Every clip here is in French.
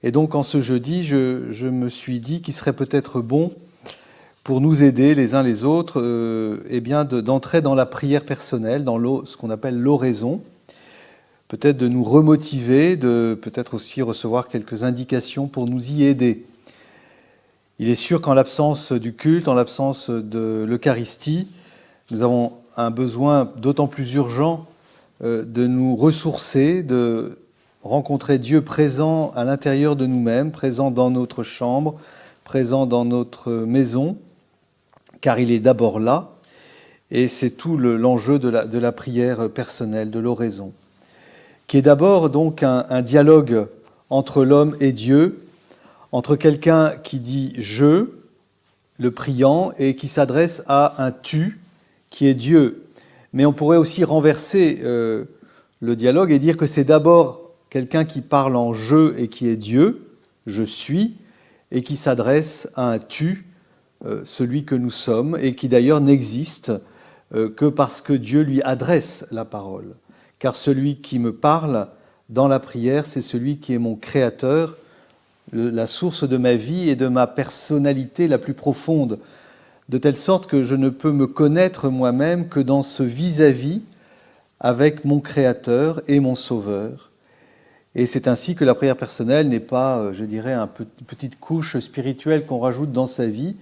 Et donc en ce jeudi, je me suis dit qu'il serait peut-être bon pour nous aider les uns les autres, d'entrer dans la prière personnelle, dans ce qu'on appelle l'oraison, peut-être de nous remotiver, de peut-être aussi recevoir quelques indications pour nous y aider. Il est sûr qu'en l'absence du culte, en l'absence de l'Eucharistie, nous avons un besoin d'autant plus urgent de nous ressourcer, de rencontrer Dieu présent à l'intérieur de nous-mêmes, présent dans notre chambre, présent dans notre maison, car il est d'abord là, et c'est tout l'enjeu de la prière personnelle, de l'oraison, qui est d'abord donc un dialogue entre l'homme et Dieu, entre quelqu'un qui dit « je », le priant, et qui s'adresse à un « tu », qui est Dieu. Mais on pourrait aussi renverser le dialogue et dire que c'est d'abord quelqu'un qui parle en « je » et qui est Dieu, « je suis », et qui s'adresse à un « tu », celui que nous sommes, et qui d'ailleurs n'existe que parce que Dieu lui adresse la parole. Car celui qui me parle dans la prière, c'est celui qui est mon créateur, la source de ma vie et de ma personnalité la plus profonde, de telle sorte que je ne peux me connaître moi-même que dans ce vis-à-vis avec mon Créateur et mon Sauveur. Et c'est ainsi que la prière personnelle n'est pas, je dirais, une petite couche spirituelle qu'on rajoute dans sa vie,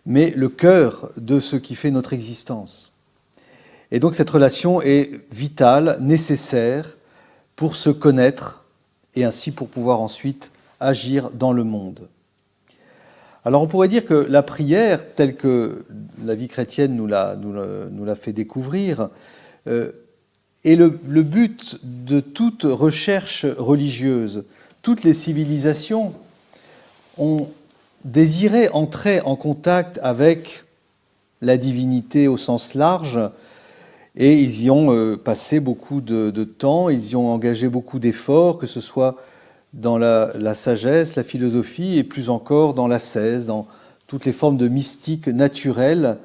mais le cœur de ce qui fait notre existence. Et donc cette relation est vitale, nécessaire pour se connaître et ainsi pour pouvoir ensuite agir dans le monde. Alors on pourrait dire que la prière, telle que la vie chrétienne nous l'a fait découvrir, est le but de toute recherche religieuse. Toutes les civilisations ont désiré entrer en contact avec la divinité au sens large, et ils y ont passé beaucoup de temps, ils y ont engagé beaucoup d'efforts, que ce soit dans la sagesse, la philosophie, et plus encore dans l'ascèse, dans toutes les formes de mystique naturelle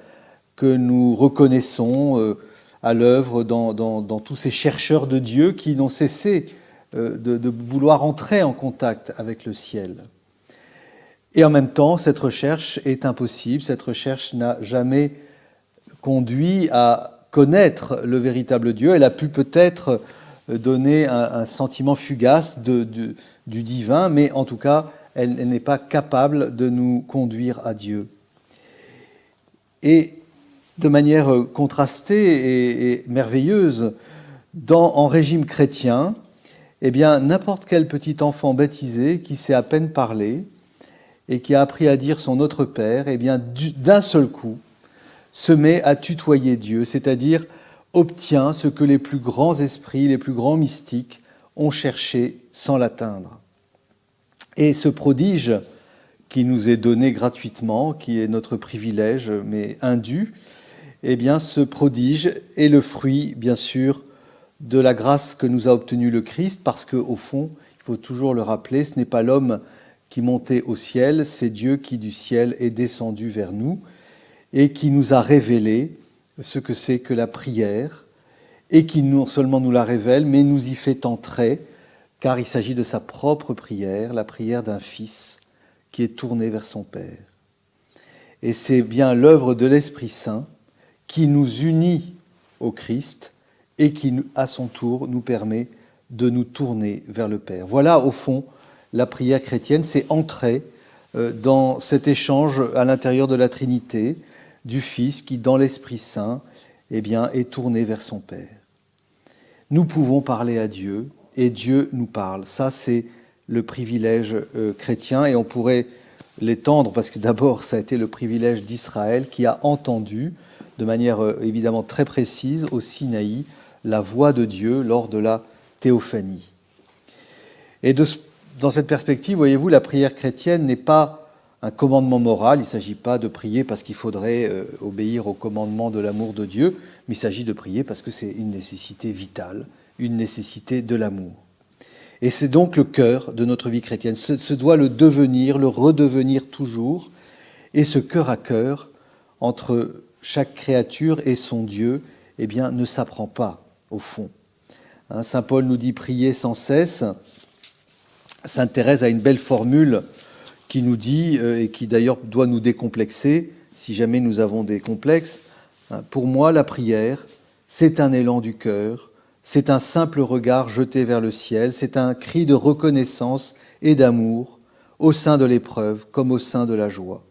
que nous reconnaissons à l'œuvre dans tous ces chercheurs de Dieu qui n'ont cessé de vouloir entrer en contact avec le ciel. Et en même temps, cette recherche est impossible, cette recherche n'a jamais conduit à connaître le véritable Dieu. Elle a pu peut-être donner un sentiment fugace du divin, mais en tout cas, elle n'est pas capable de nous conduire à Dieu. Et de manière contrastée et merveilleuse, en régime chrétien, eh bien, n'importe quel petit enfant baptisé qui sait à peine parler et qui a appris à dire son Notre Père, eh bien, d'un seul coup, se met à tutoyer Dieu, c'est-à-dire obtient ce que les plus grands esprits, les plus grands mystiques ont cherché sans l'atteindre. Et ce prodige qui nous est donné gratuitement, qui est notre privilège, mais indu, eh bien, ce prodige est le fruit, bien sûr, de la grâce que nous a obtenue le Christ, parce qu'au fond, il faut toujours le rappeler, ce n'est pas l'homme qui montait au ciel, c'est Dieu qui du ciel est descendu vers nous et qui nous a révélé ce que c'est que la prière, et qui non seulement nous la révèle, mais nous y fait entrer, car il s'agit de sa propre prière, la prière d'un fils qui est tourné vers son Père. Et c'est bien l'œuvre de l'Esprit Saint qui nous unit au Christ et qui, à son tour, nous permet de nous tourner vers le Père. Voilà, au fond, la prière chrétienne, c'est entrer dans cet échange à l'intérieur de la Trinité, du Fils qui, dans l'Esprit Saint, eh bien, est tourné vers son Père. Nous pouvons parler à Dieu et Dieu nous parle. Ça, c'est le privilège chrétien et on pourrait l'étendre parce que d'abord, ça a été le privilège d'Israël qui a entendu de manière évidemment très précise au Sinaï la voix de Dieu lors de la théophanie. Et dans cette perspective, voyez-vous, la prière chrétienne n'est pas un commandement moral, il ne s'agit pas de prier parce qu'il faudrait obéir au commandement de l'amour de Dieu, mais il s'agit de prier parce que c'est une nécessité vitale, une nécessité de l'amour. Et c'est donc le cœur de notre vie chrétienne. Ce doit le devenir, le redevenir toujours. Et ce cœur à cœur entre chaque créature et son Dieu, eh bien, ne s'apprend pas, au fond. Saint Paul nous dit « prier sans cesse ». Sainte Thérèse a une belle formule qui nous dit, et qui d'ailleurs doit nous décomplexer, si jamais nous avons des complexes, hein, pour moi, la prière, c'est un élan du cœur, c'est un simple regard jeté vers le ciel, c'est un cri de reconnaissance et d'amour au sein de l'épreuve comme au sein de la joie.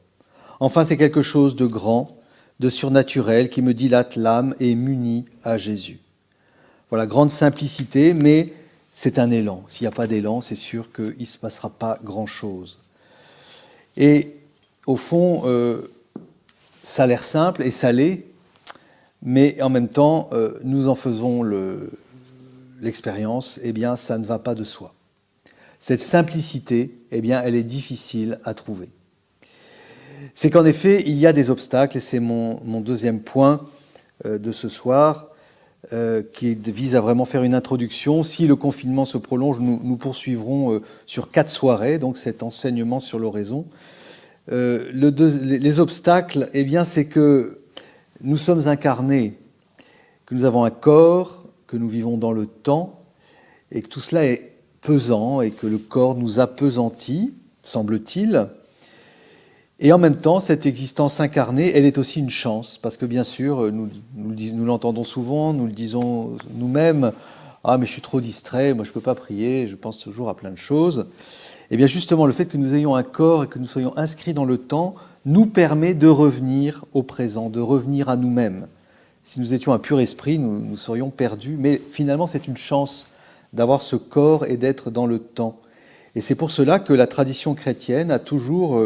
Enfin, c'est quelque chose de grand, de surnaturel qui me dilate l'âme et m'unit à Jésus. Voilà, grande simplicité, mais c'est un élan. S'il n'y a pas d'élan, c'est sûr qu'il ne se passera pas grand-chose. Et au fond, ça a l'air simple et ça l'est, mais en même temps, nous en faisons l'expérience, eh bien, ça ne va pas de soi. Cette simplicité, eh bien, elle est difficile à trouver. C'est qu'en effet, il y a des obstacles, et c'est mon deuxième point de ce soir, qui vise à vraiment faire une introduction. Si le confinement se prolonge, nous poursuivrons sur 4 soirées, donc cet enseignement sur l'oraison. Les obstacles, eh bien, c'est que nous sommes incarnés, que nous avons un corps, que nous vivons dans le temps, et que tout cela est pesant, et que le corps nous appesantit, semble-t-il. Et en même temps, cette existence incarnée, elle est aussi une chance, parce que bien sûr, nous l'entendons souvent, nous le disons nous-mêmes, « Ah, mais je suis trop distrait, moi je ne peux pas prier, je pense toujours à plein de choses ». Et bien justement, le fait que nous ayons un corps et que nous soyons inscrits dans le temps nous permet de revenir au présent, de revenir à nous-mêmes. Si nous étions un pur esprit, nous serions perdus, mais finalement c'est une chance d'avoir ce corps et d'être dans le temps. Et c'est pour cela que la tradition chrétienne a toujours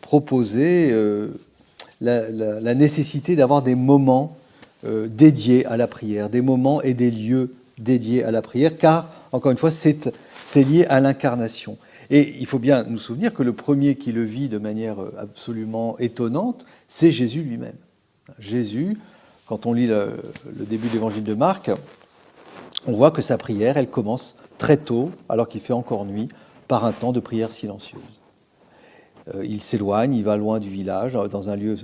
proposé la nécessité d'avoir des moments dédiés à la prière, des moments et des lieux dédiés à la prière, car, encore une fois, c'est lié à l'incarnation. Et il faut bien nous souvenir que le premier qui le vit de manière absolument étonnante, c'est Jésus lui-même. Jésus, quand on lit le début de l'évangile de Marc, on voit que sa prière, elle commence très tôt, alors qu'il fait encore nuit, par un temps de prière silencieuse. Il s'éloigne, il va loin du village, dans un lieu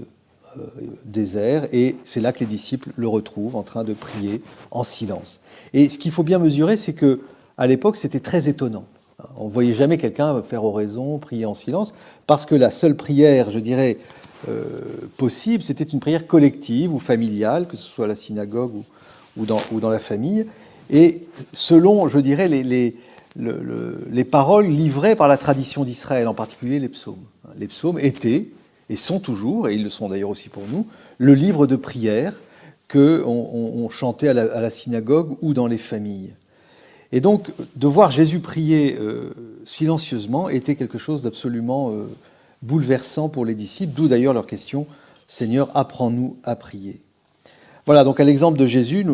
désert, et c'est là que les disciples le retrouvent en train de prier en silence. Et ce qu'il faut bien mesurer, c'est que à l'époque, c'était très étonnant. On ne voyait jamais quelqu'un faire oraison, prier en silence, parce que la seule prière, je dirais, possible, c'était une prière collective ou familiale, que ce soit à la synagogue ou dans la famille, et selon, je dirais, les paroles livrées par la tradition d'Israël, en particulier les psaumes. Les psaumes étaient, et sont toujours, et ils le sont d'ailleurs aussi pour nous, le livre de prière qu'on chantait à la synagogue ou dans les familles. Et donc, de voir Jésus prier silencieusement était quelque chose d'absolument bouleversant pour les disciples, d'où d'ailleurs leur question « Seigneur, apprends-nous à prier ». Voilà, donc à l'exemple de Jésus,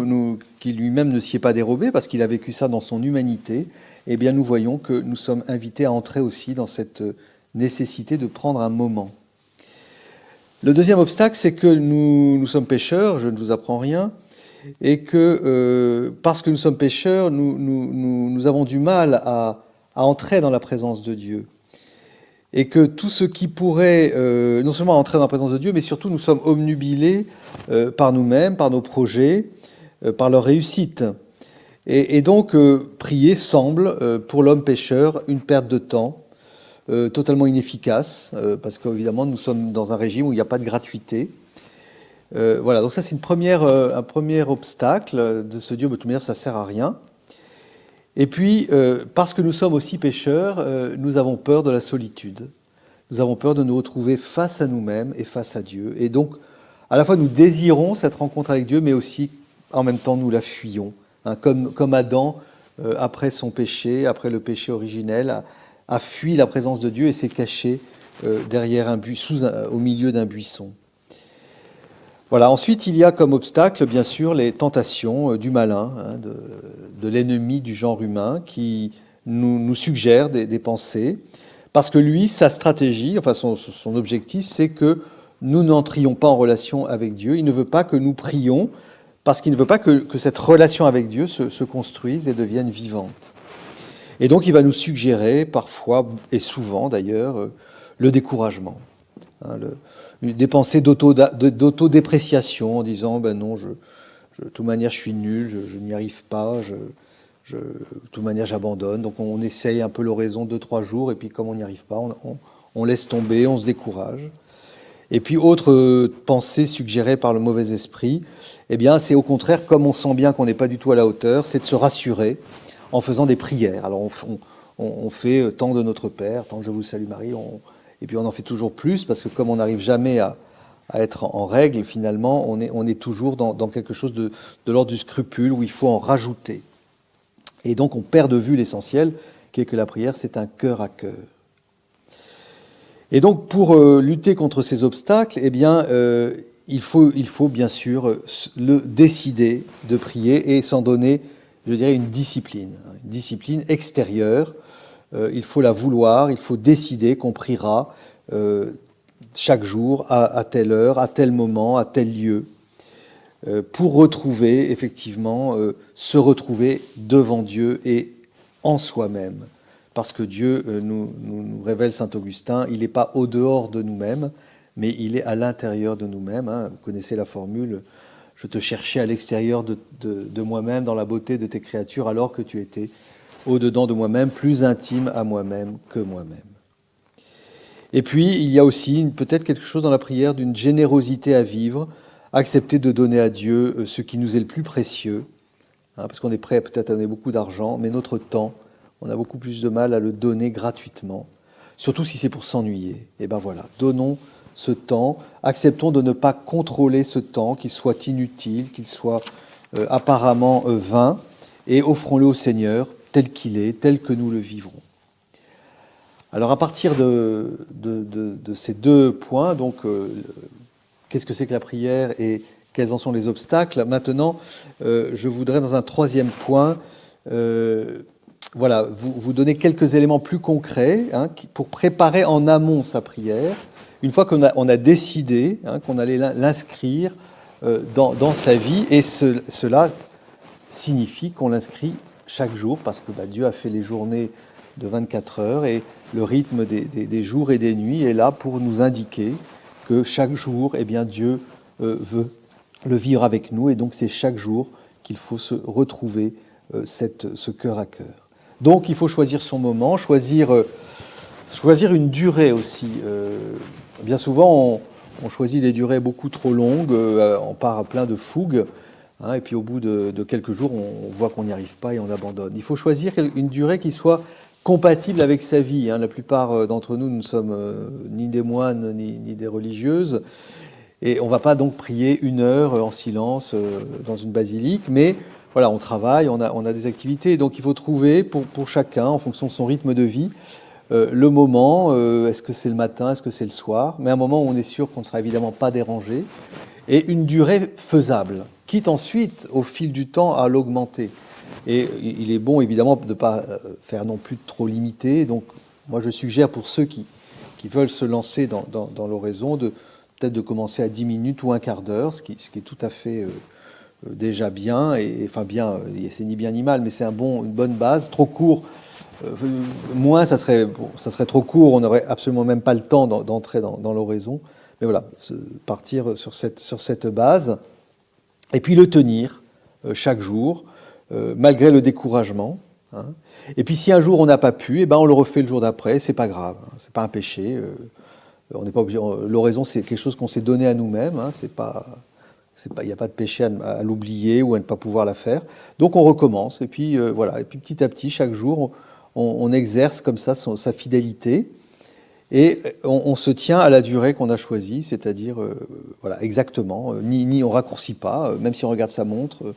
qui lui-même ne s'y est pas dérobé, parce qu'il a vécu ça dans son humanité, eh bien nous voyons que nous sommes invités à entrer aussi dans cette nécessité de prendre un moment. Le deuxième obstacle, c'est que nous sommes pécheurs, je ne vous apprends rien, et que parce que nous sommes pécheurs, nous avons du mal à entrer dans la présence de Dieu. Et que tout ce qui pourrait non seulement entrer dans la présence de Dieu, mais surtout nous sommes obnubilés par nous-mêmes, par nos projets, par leur réussite. Et donc prier semble, pour l'homme pécheur, une perte de temps, totalement inefficace, parce qu'évidemment nous sommes dans un régime où il n'y a pas de gratuité. Voilà, donc ça c'est un premier obstacle de se dire, de toute manière ça ne sert à rien. Et puis, parce que nous sommes aussi pécheurs, nous avons peur de la solitude. Nous avons peur de nous retrouver face à nous-mêmes et face à Dieu. Et donc, à la fois nous désirons cette rencontre avec Dieu, mais aussi en même temps nous la fuyons. Hein, comme Adam, après son péché, après le péché originel, a fui la présence de Dieu et s'est caché derrière au milieu d'un buisson. Voilà. Ensuite, il y a comme obstacle, bien sûr, les tentations du malin, hein, de l'ennemi du genre humain, qui nous suggère des pensées, parce que lui, sa stratégie, enfin son objectif, c'est que nous n'entrions pas en relation avec Dieu. Il ne veut pas que nous prions, parce qu'il ne veut pas que cette relation avec Dieu se construise et devienne vivante. Et donc, il va nous suggérer, parfois, et souvent d'ailleurs, le découragement, hein, des pensées d'autodépréciation en disant « ben non, de toute manière je suis nul, je n'y arrive pas, de toute manière, j'abandonne. Donc on essaye un peu l'oraison 2-3 jours, et puis comme on n'y arrive pas, on laisse tomber, on se décourage. Et puis, autre pensée suggérée par le mauvais esprit, eh bien, c'est au contraire, comme on sent bien qu'on n'est pas du tout à la hauteur, c'est de se rassurer en faisant des prières. Alors, on fait tant de notre Père, tant je vous salue Marie, et puis on en fait toujours plus, parce que comme on n'arrive jamais à être en règle, finalement, on est toujours dans quelque chose de l'ordre du scrupule, où il faut en rajouter. Et donc, on perd de vue l'essentiel, qui est que la prière, c'est un cœur à cœur. Et donc, pour lutter contre ces obstacles, eh bien, il faut bien sûr décider de prier et s'en donner, je dirais, une discipline extérieure. Il faut la vouloir, il faut décider qu'on priera chaque jour, à telle heure, à tel moment, à tel lieu, pour retrouver, effectivement, se retrouver devant Dieu et en soi-même. Parce que Dieu, nous révèle saint Augustin, il n'est pas au dehors de nous-mêmes, mais il est à l'intérieur de nous-mêmes. Hein. Vous connaissez la formule « Je te cherchais à l'extérieur de moi-même, dans la beauté de tes créatures, alors que tu étais au-dedans de moi-même, plus intime à moi-même que moi-même. » Et puis, il y a aussi peut-être quelque chose dans la prière d'une générosité à vivre, accepter de donner à Dieu ce qui nous est le plus précieux, hein, parce qu'on est prêt peut-être à donner beaucoup d'argent, mais notre temps, on a beaucoup plus de mal à le donner gratuitement, surtout si c'est pour s'ennuyer. Et bien voilà, donnons ce temps, acceptons de ne pas contrôler ce temps, qu'il soit inutile, qu'il soit apparemment vain, et offrons-le au Seigneur tel qu'il est, tel que nous le vivrons. Alors à partir de ces deux points, donc qu'est-ce que c'est que la prière et quels en sont les obstacles, maintenant je voudrais dans un troisième point vous donner quelques éléments plus concrets pour préparer en amont sa prière, une fois qu'on a décidé qu'on allait l'inscrire dans sa vie, et cela signifie qu'on l'inscrit chaque jour, parce que Dieu a fait les journées de 24 heures, et le rythme des jours et des nuits est là pour nous indiquer que chaque jour, eh bien, Dieu veut le vivre avec nous, et donc c'est chaque jour qu'il faut se retrouver ce cœur à cœur. Donc il faut choisir son moment, choisir une durée aussi. Bien souvent, on choisit des durées beaucoup trop longues, on part à plein de fougue, et puis au bout de quelques jours, on voit qu'on n'y arrive pas et on abandonne. Il faut choisir une durée qui soit compatible avec sa vie. La plupart d'entre nous ne sommes ni des moines ni des religieuses, et on ne va pas donc prier 1 heure en silence dans une basilique, mais voilà, on travaille, on a des activités, donc il faut trouver pour chacun, en fonction de son rythme de vie, le moment, est-ce que c'est le matin, est-ce que c'est le soir, mais un moment où on est sûr qu'on ne sera évidemment pas dérangé, et une durée faisable, quitte ensuite, au fil du temps, à l'augmenter. Et il est bon, évidemment, de ne pas faire non plus trop limité, donc moi je suggère pour ceux qui veulent se lancer dans l'oraison, peut-être de commencer à 10 minutes ou un quart d'heure, ce qui est tout à fait déjà bien, enfin bien, c'est ni bien ni mal, mais c'est une bonne base. Trop court, moins ça serait trop court, on n'aurait absolument même pas le temps d'entrer dans l'oraison. Mais voilà, partir sur cette base, et puis le tenir chaque jour, malgré le découragement. Et puis si un jour on n'a pas pu, on le refait le jour d'après, c'est pas grave, c'est pas un péché. On n'est pas obligé. L'oraison, c'est quelque chose qu'on s'est donné à nous-mêmes, il n'y a pas de péché à l'oublier ou à ne pas pouvoir la faire. Donc on recommence, et puis voilà. Et puis petit à petit, chaque jour, on exerce comme ça sa fidélité, et on se tient à la durée qu'on a choisie, c'est-à-dire voilà, exactement, ni on raccourcit pas, même si on regarde sa montre,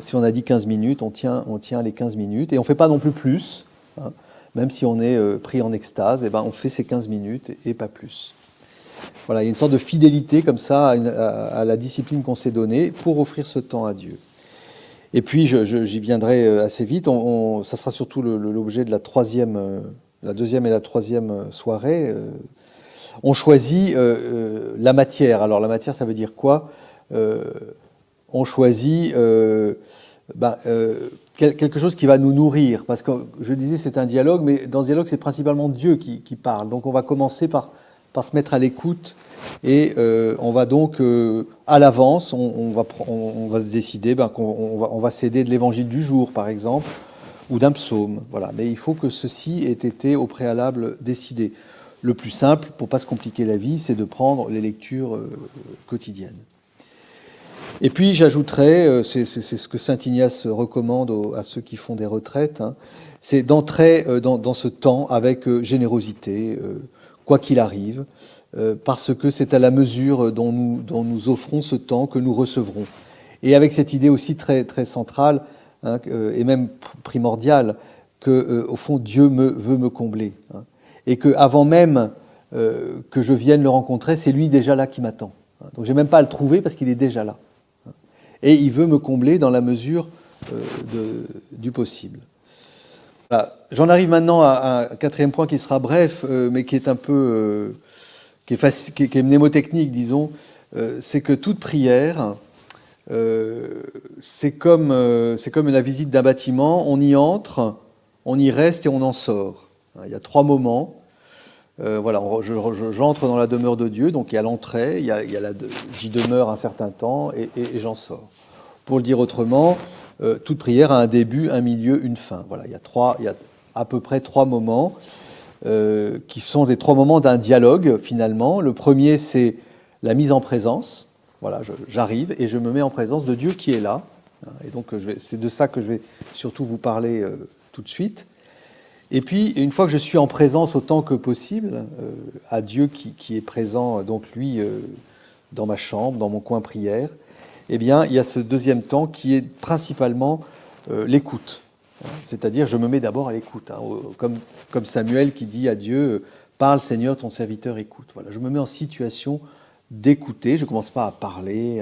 si on a dit 15 minutes, on tient les 15 minutes, et on ne fait pas non plus, même si on est pris en extase, on fait ces 15 minutes et pas plus. Voilà, il y a une sorte de fidélité comme ça à la discipline qu'on s'est donnée pour offrir ce temps à Dieu. Et puis, j'y viendrai assez vite, ça sera surtout l'objet de la deuxième et la troisième soirée. On choisit la matière. Alors la matière, ça veut dire quoi ? On choisit quelque chose qui va nous nourrir. Parce que je disais, c'est un dialogue, mais dans ce dialogue, c'est principalement Dieu qui parle. Donc on va commencer par se mettre à l'écoute Et on va donc, à l'avance, on va se décider on va s'aider de l'évangile du jour, par exemple, ou d'un psaume. Voilà. Mais il faut que ceci ait été au préalable décidé. Le plus simple, pour ne pas se compliquer la vie, c'est de prendre les lectures quotidiennes. Et puis j'ajouterais, c'est ce que saint Ignace recommande à ceux qui font des retraites, hein, c'est d'entrer dans ce temps avec générosité, quoi qu'il arrive, parce que c'est à la mesure dont nous offrons ce temps que nous recevrons. Et avec cette idée aussi très, très centrale, hein, et même primordiale, que au fond Dieu veut me combler, hein, et qu'avant même que je vienne le rencontrer, c'est lui déjà là qui m'attend. Donc j'ai même pas à le trouver parce qu'il est déjà là. Et il veut me combler dans la mesure du possible. Voilà. J'en arrive maintenant à un quatrième point qui sera bref, mais qui est un peu... qui est mnémotechnique, disons. C'est que toute prière, c'est comme la visite d'un bâtiment. On y entre, on y reste et on en sort. Il y a 3 moments. Voilà, j'entre dans la demeure de Dieu, donc il y a l'entrée, j'y demeure un certain temps et j'en sors. Pour le dire autrement, toute prière a un début, un milieu, une fin. Voilà, il y a à peu près 3 moments qui sont des 3 moments d'un dialogue finalement. Le premier, c'est la mise en présence. Voilà, j'arrive et je me mets en présence de Dieu qui est là. Et donc c'est de ça que je vais surtout vous parler tout de suite. Et puis, une fois que je suis en présence autant que possible, à Dieu qui est présent, donc lui, dans ma chambre, dans mon coin prière, eh bien, il y a ce deuxième temps qui est principalement l'écoute. C'est-à-dire, je me mets d'abord à l'écoute, hein, comme Samuel qui dit à Dieu, « Parle Seigneur, ton serviteur écoute ». Voilà, je me mets en situation d'écouter, je ne commence pas à parler,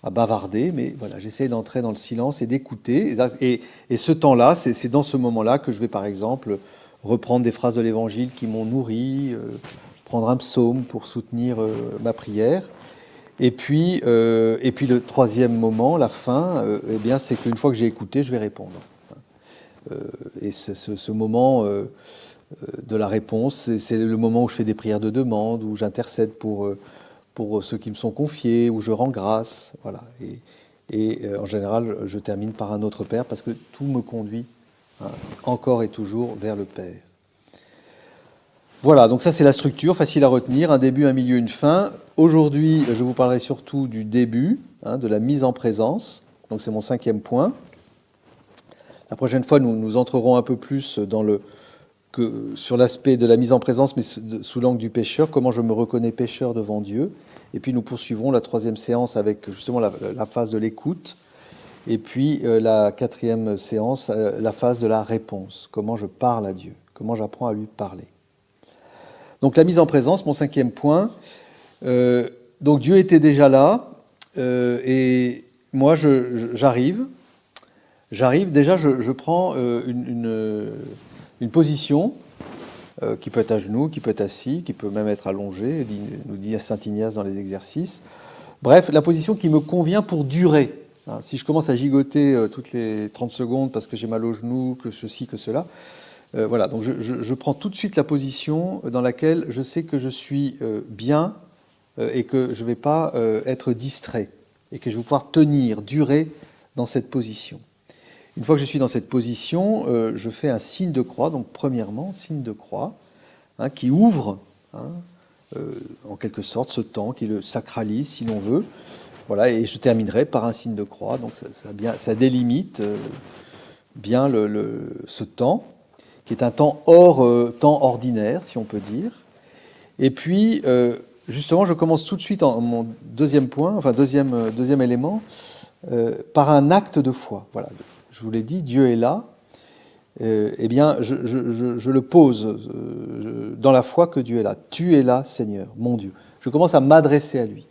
à bavarder, mais voilà, j'essaie d'entrer dans le silence et d'écouter. Et ce temps-là, c'est dans ce moment-là que je vais, par exemple, reprendre des phrases de l'Évangile qui m'ont nourri, prendre un psaume pour soutenir ma prière. Et puis le troisième moment, la fin, eh bien, c'est qu'une fois que j'ai écouté, je vais répondre. Et ce moment de la réponse, c'est le moment où je fais des prières de demande, où j'intercède pour ceux qui me sont confiés, où je rends grâce, voilà. Et en général, je termine par un autre Père, parce que tout me conduit, hein, encore et toujours vers le Père. Voilà, donc ça c'est la structure, facile à retenir, un début, un milieu, une fin. Aujourd'hui, je vous parlerai surtout du début, hein, de la mise en présence, donc c'est mon 5e point. La prochaine fois, nous entrerons un peu plus sur l'aspect de la mise en présence, mais sous l'angle du pécheur, comment je me reconnais pécheur devant Dieu. Et puis nous poursuivrons la 3e séance avec justement la phase de l'écoute. Et puis la 4e séance, la phase de la réponse. Comment je parle à Dieu, comment j'apprends à lui parler. Donc la mise en présence, mon 5e point. Donc Dieu était déjà là, et moi j'arrive. Déjà je prends une position qui peut être à genoux, qui peut être assis, qui peut même être allongé, nous dit saint Ignace dans les exercices. Bref, la position qui me convient pour durer. Si je commence à gigoter toutes les 30 secondes parce que j'ai mal aux genoux, que ceci, que cela, voilà, donc je prends tout de suite la position dans laquelle je sais que je suis bien et que je ne vais pas être distrait et que je vais pouvoir durer dans cette position. Une fois que je suis dans cette position, je fais un signe de croix, donc premièrement, signe de croix, hein, qui ouvre, hein, en quelque sorte, ce temps, qui le sacralise, si l'on veut. Voilà, et je terminerai par un signe de croix, donc ça délimite bien ce temps, qui est un temps hors temps ordinaire, si on peut dire. Et puis, justement, je commence tout de suite mon deuxième point, enfin deuxième élément, par un acte de foi. Voilà. Je vous l'ai dit, Dieu est là. Eh bien, je le pose dans la foi que Dieu est là. Tu es là, Seigneur, mon Dieu. Je commence à m'adresser à lui.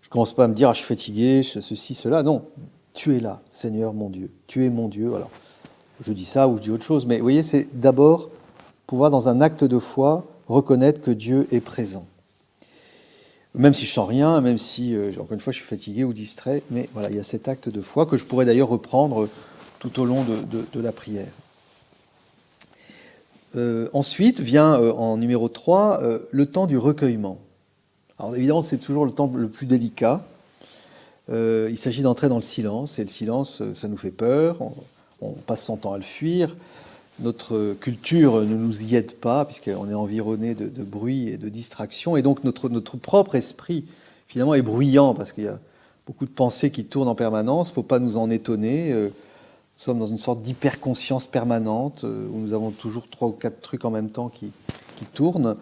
Je ne commence pas à me dire, je suis fatigué, ceci, cela. Non, tu es là, Seigneur, mon Dieu. Tu es mon Dieu. Alors, je dis ça ou je dis autre chose, mais vous voyez, c'est d'abord pouvoir, dans un acte de foi, reconnaître que Dieu est présent. Même si je sens rien, même si, encore une fois, je suis fatigué ou distrait, mais voilà, il y a cet acte de foi que je pourrais d'ailleurs reprendre tout au long de la prière. Ensuite vient, en numéro 3, le temps du recueillement. Alors évidemment, c'est toujours le temps le plus délicat. Il s'agit d'entrer dans le silence, et le silence, ça nous fait peur, on passe son temps à le fuir. Notre culture ne nous y aide pas, puisqu'on est environné de bruit et de distraction, et donc notre propre esprit, finalement, est bruyant, parce qu'il y a beaucoup de pensées qui tournent en permanence. Il ne faut pas nous en étonner. Nous sommes dans une sorte d'hyperconscience permanente, où nous avons toujours 3 ou 4 trucs en même temps qui tournent.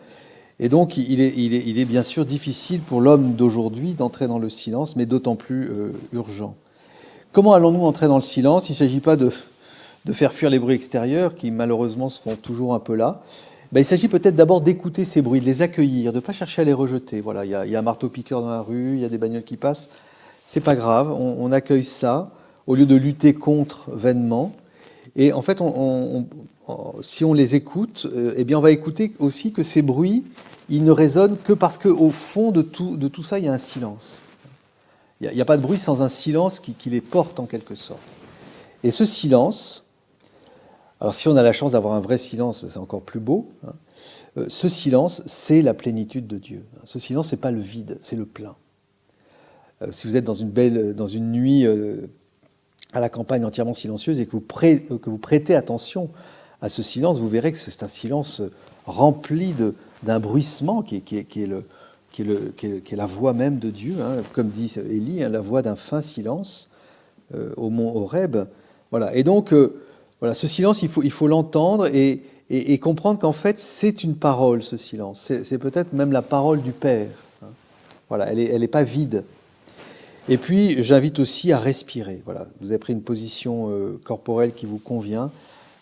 Et donc, il est bien sûr difficile pour l'homme d'aujourd'hui d'entrer dans le silence, mais d'autant plus urgent. Comment allons-nous entrer dans le silence? Il ne s'agit pas de faire fuir les bruits extérieurs, qui malheureusement seront toujours un peu là. Il s'agit peut-être d'abord d'écouter ces bruits, de les accueillir, de ne pas chercher à les rejeter. Voilà, il y a un marteau-piqueur dans la rue, il y a des bagnoles qui passent. C'est pas grave, on accueille ça, au lieu de lutter contre vainement. Et en fait, si on les écoute, eh bien, on va écouter aussi que ces bruits, ils ne résonnent que parce qu'au fond de tout ça, il y a un silence. Il n'y a pas de bruit sans un silence qui les porte en quelque sorte. Et ce silence, alors si on a la chance d'avoir un vrai silence, c'est encore plus beau, hein. Ce silence, c'est la plénitude de Dieu. Ce silence, c'est pas le vide, c'est le plein. Si vous êtes dans une nuit à la campagne entièrement silencieuse et que vous prêtez attention à ce silence, vous verrez que c'est un silence rempli d'un bruissement qui est la voix même de Dieu, hein, comme dit Élie, hein, la voix d'un fin silence au mont Horeb. Voilà. Et donc, voilà, ce silence, il faut l'entendre et comprendre qu'en fait, c'est une parole, ce silence. C'est peut-être même la parole du Père. Hein. Voilà, elle n'est pas vide. Et puis, j'invite aussi à respirer. Voilà, vous avez pris une position corporelle qui vous convient.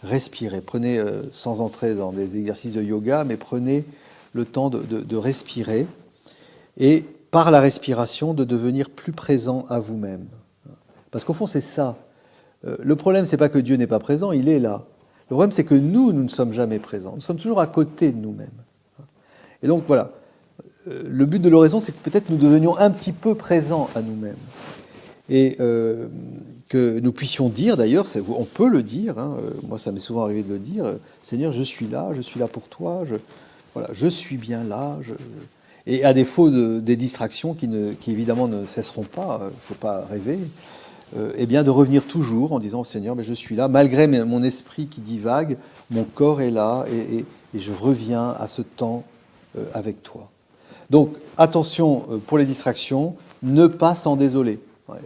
Respirez. Prenez, sans entrer dans des exercices de yoga, mais prenez le temps de respirer et, par la respiration, de devenir plus présent à vous-même. Parce qu'au fond, c'est ça. Le problème, c'est pas que Dieu n'est pas présent, il est là. Le problème, c'est que nous ne sommes jamais présents. Nous sommes toujours à côté de nous-mêmes. Et donc, voilà. Le but de l'oraison, c'est que peut-être nous devenions un petit peu présents à nous-mêmes. Et que nous puissions dire, d'ailleurs, on peut le dire, hein, moi ça m'est souvent arrivé de le dire, Seigneur, je suis là pour toi, je suis bien là. Et à défaut des distractions qui évidemment ne cesseront pas, il ne faut pas rêver, eh bien de revenir toujours en disant, Seigneur, mais je suis là, malgré mon esprit qui divague, mon corps est là, et je reviens à ce temps avec toi. Donc, attention pour les distractions, ne pas s'en désoler. Ouais.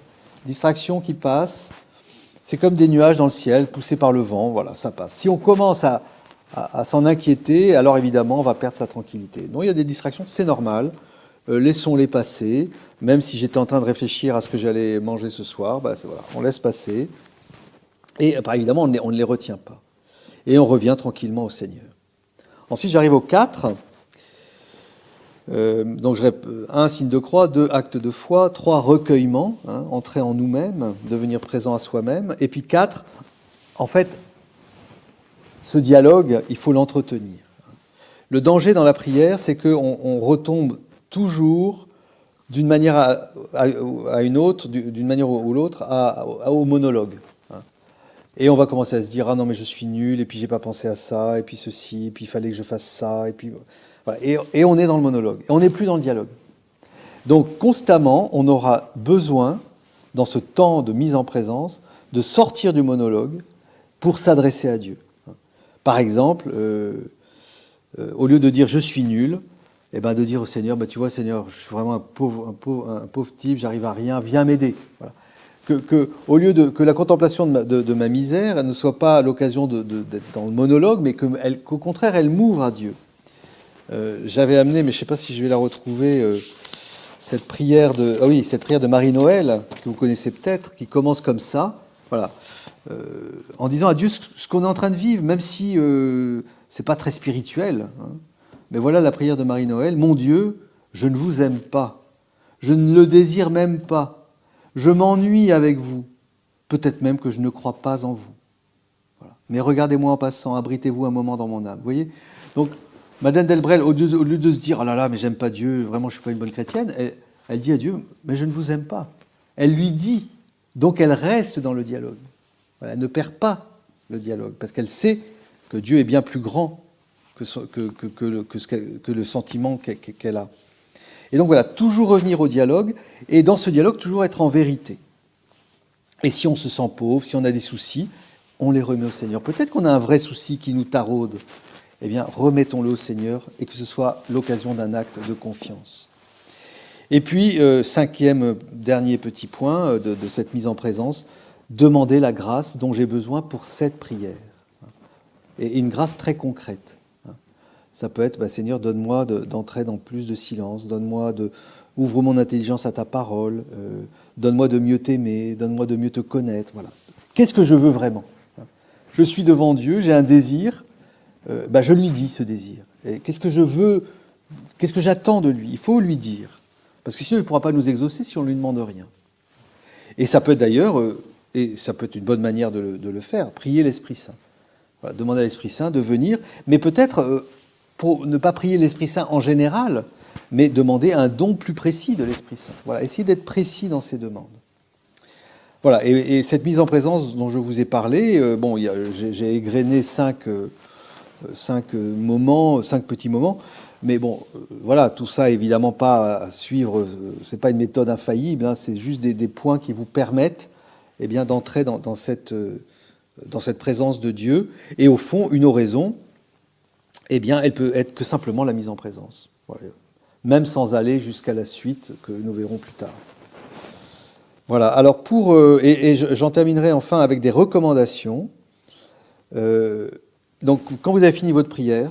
Distractions qui passent, c'est comme des nuages dans le ciel, poussés par le vent, voilà, ça passe. Si on commence à s'en inquiéter, alors évidemment, on va perdre sa tranquillité. Non, il y a des distractions, c'est normal, laissons-les passer, même si j'étais en train de réfléchir à ce que j'allais manger ce soir, voilà, on laisse passer. Et évidemment, on ne les retient pas. Et on revient tranquillement au Seigneur. Ensuite, j'arrive au 4. Donc, 1, signe de croix, 2, acte de foi, 3, recueillement, hein, entrer en nous-mêmes, devenir présent à soi-même. Et puis 4, en fait, ce dialogue, il faut l'entretenir. Le danger dans la prière, c'est qu'on retombe toujours d'une manière à une autre, d'une manière ou l'autre, au monologue. Hein. Et on va commencer à se dire, ah non, mais je suis nul, et puis j'ai pas pensé à ça, et puis ceci, et puis il fallait que je fasse ça, et puis... Voilà. Et on est dans le monologue, et on n'est plus dans le dialogue. Donc constamment, on aura besoin, dans ce temps de mise en présence, de sortir du monologue pour s'adresser à Dieu. Par exemple, au lieu de dire « je suis nul », eh ben de dire au Seigneur, tu vois Seigneur, je suis vraiment un pauvre type, j'arrive à rien, viens m'aider. Voilà. Au lieu que la contemplation de ma misère ne soit pas l'occasion d'être dans le monologue, mais qu'au contraire, elle m'ouvre à Dieu. J'avais amené, mais je ne sais pas si je vais la retrouver, cette prière de Marie-Noël, que vous connaissez peut-être, qui commence comme ça, voilà, en disant à Dieu ce qu'on est en train de vivre, même si c'est pas très spirituel. Hein. Mais voilà la prière de Marie-Noël. Mon Dieu, je ne vous aime pas, je ne le désire même pas, je m'ennuie avec vous, peut-être même que je ne crois pas en vous. Voilà. Mais regardez-moi en passant, abritez-vous un moment dans mon âme. Vous voyez ? Donc, Madeleine Delbrel, au lieu de se dire « Oh là là, mais j'aime pas Dieu, vraiment je suis pas une bonne chrétienne », elle dit à Dieu « Mais je ne vous aime pas ». Elle lui dit, donc elle reste dans le dialogue. Voilà, elle ne perd pas le dialogue, parce qu'elle sait que Dieu est bien plus grand que le sentiment qu'elle a. Et donc voilà, toujours revenir au dialogue, et dans ce dialogue, toujours être en vérité. Et si on se sent pauvre, si on a des soucis, on les remet au Seigneur. Peut-être qu'on a un vrai souci qui nous taraude. Eh bien, remettons-le au Seigneur, et que ce soit l'occasion d'un acte de confiance. Et puis, cinquième, dernier petit point de cette mise en présence, demander la grâce dont j'ai besoin pour cette prière. Et une grâce très concrète. Ça peut être, Seigneur, donne-moi d'entrer dans plus de silence, ouvre mon intelligence à ta parole, donne-moi de mieux t'aimer, donne-moi de mieux te connaître. Voilà. Qu'est-ce que je veux vraiment? Je suis devant Dieu, j'ai un désir, je lui dis ce désir. Et qu'est-ce que je veux, qu'est-ce que j'attends de lui? Il faut lui dire. Parce que sinon, il ne pourra pas nous exaucer si on ne lui demande rien. Et ça peut être d'ailleurs, et ça peut être une bonne manière de le faire, prier l'Esprit Saint. Voilà, demander à l'Esprit Saint de venir, mais peut-être pour ne pas prier l'Esprit Saint en général, mais demander un don plus précis de l'Esprit Saint. Voilà, essayer d'être précis dans ses demandes. Voilà, et cette mise en présence dont je vous ai parlé, j'ai égrené cinq petits moments, mais bon, voilà, tout ça évidemment pas à suivre, c'est pas une méthode infaillible, hein, c'est juste des points qui vous permettent d'entrer dans cette présence de Dieu. Et au fond, une oraison, elle peut être que simplement la mise en présence. Voilà. Même sans aller jusqu'à la suite que nous verrons plus tard. Voilà, alors j'en terminerai enfin avec des recommandations. Donc, quand vous avez fini votre prière,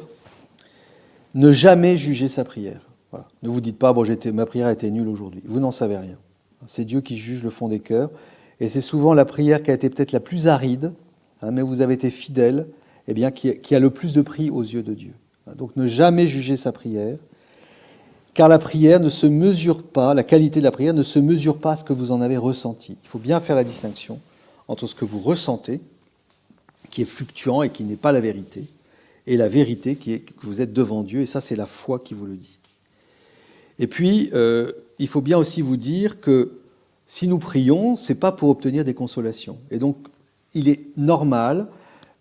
ne jamais juger sa prière. Voilà. Ne vous dites pas, ma prière a été nulle aujourd'hui. Vous n'en savez rien. C'est Dieu qui juge le fond des cœurs. Et c'est souvent la prière qui a été peut-être la plus aride, mais vous avez été fidèle, qui a le plus de prix aux yeux de Dieu. Donc ne jamais juger sa prière, car la prière ne se mesure pas, la qualité de la prière ne se mesure pas à ce que vous en avez ressenti. Il faut bien faire la distinction entre ce que vous ressentez, qui est fluctuant et qui n'est pas la vérité, et la vérité qui est que vous êtes devant Dieu, et ça c'est la foi qui vous le dit. Et puis, il faut bien aussi vous dire que si nous prions, c'est pas pour obtenir des consolations. Et donc, il est normal,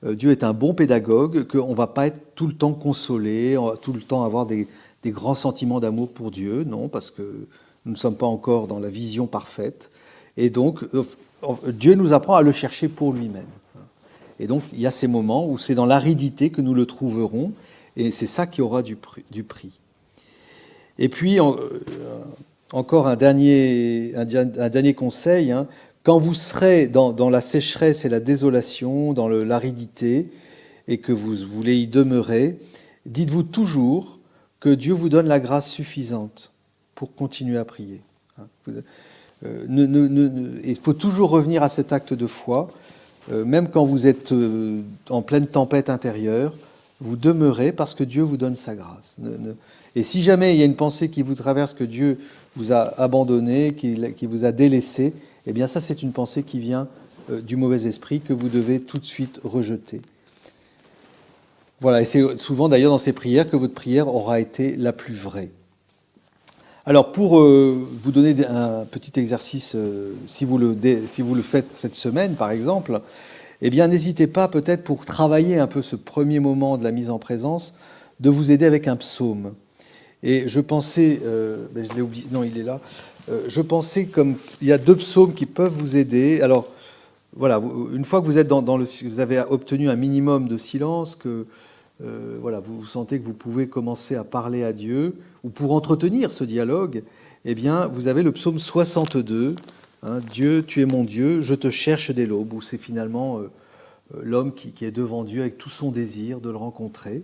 Dieu est un bon pédagogue, qu'on ne va pas être tout le temps consolé, on va tout le temps avoir des grands sentiments d'amour pour Dieu, non, parce que nous ne sommes pas encore dans la vision parfaite. Et donc, Dieu nous apprend à le chercher pour lui-même. Et donc, il y a ces moments où c'est dans l'aridité que nous le trouverons, et c'est ça qui aura du prix. Et puis, encore un dernier conseil, hein, quand vous serez dans la sécheresse et la désolation, dans l'aridité, et que vous voulez y demeurer, dites-vous toujours que Dieu vous donne la grâce suffisante pour continuer à prier. Il faut toujours revenir à cet acte de foi, même quand vous êtes en pleine tempête intérieure, vous demeurez parce que Dieu vous donne sa grâce. Et si jamais il y a une pensée qui vous traverse que Dieu vous a abandonné, qui vous a délaissé, eh bien ça c'est une pensée qui vient du mauvais esprit que vous devez tout de suite rejeter. Voilà, et c'est souvent d'ailleurs dans ces prières que votre prière aura été la plus vraie. Alors pour vous donner un petit exercice, si vous le faites cette semaine par exemple, eh bien n'hésitez pas peut-être pour travailler un peu ce premier moment de la mise en présence, de vous aider avec un psaume. Et je pensais, je l'ai oublié, non il est là, je pensais comme il y a 2 psaumes qui peuvent vous aider. Alors voilà, une fois que vous êtes vous avez obtenu un minimum de silence, que vous sentez que vous pouvez commencer à parler à Dieu, ou pour entretenir ce dialogue, eh bien vous avez le psaume 62, hein, Dieu, tu es mon Dieu, je te cherche dès l'aube, où c'est finalement l'homme qui est devant Dieu avec tout son désir de le rencontrer.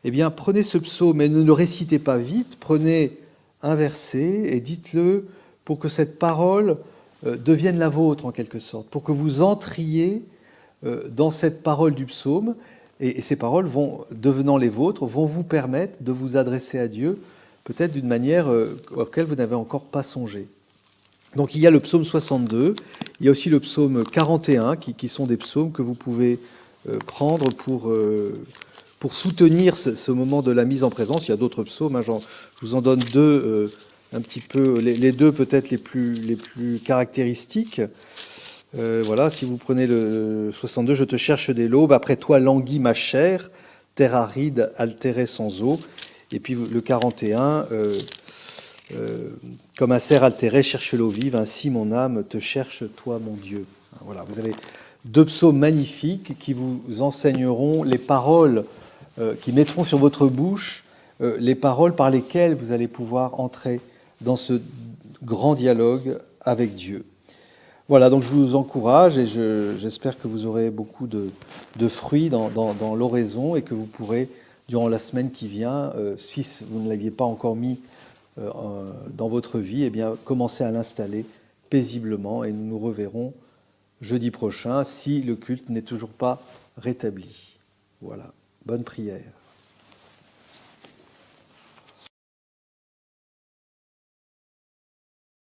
Eh bien, prenez ce psaume et ne le récitez pas vite, prenez un verset et dites-le pour que cette parole devienne la vôtre en quelque sorte, pour que vous entriez dans cette parole du psaume, et ces paroles, devenant les vôtres, vont vous permettre de vous adresser à Dieu, peut-être d'une manière auquel vous n'avez encore pas songé. Donc il y a le psaume 62, il y a aussi le psaume 41, qui sont des psaumes que vous pouvez prendre pour soutenir ce moment de la mise en présence. Il y a d'autres psaumes, hein, je vous en donne 2, un petit peu, les 2 peut-être les plus caractéristiques. Voilà, si vous prenez le 62, je te cherche dès l'aube, après toi languit ma chair, terre aride, altérée sans eau. Et puis le 41, Comme un cerf altéré cherche l'eau vive, ainsi mon âme te cherche, toi mon Dieu. Voilà, vous avez 2 psaumes magnifiques qui vous enseigneront les paroles, qui mettront sur votre bouche les paroles par lesquelles vous allez pouvoir entrer dans ce grand dialogue avec Dieu. Voilà, donc je vous encourage et j'espère que vous aurez beaucoup de fruits dans l'oraison et que vous pourrez, durant la semaine qui vient, si vous ne l'aviez pas encore mis dans votre vie, eh bien, commencer à l'installer paisiblement et nous nous reverrons jeudi prochain si le culte n'est toujours pas rétabli. Voilà, bonne prière.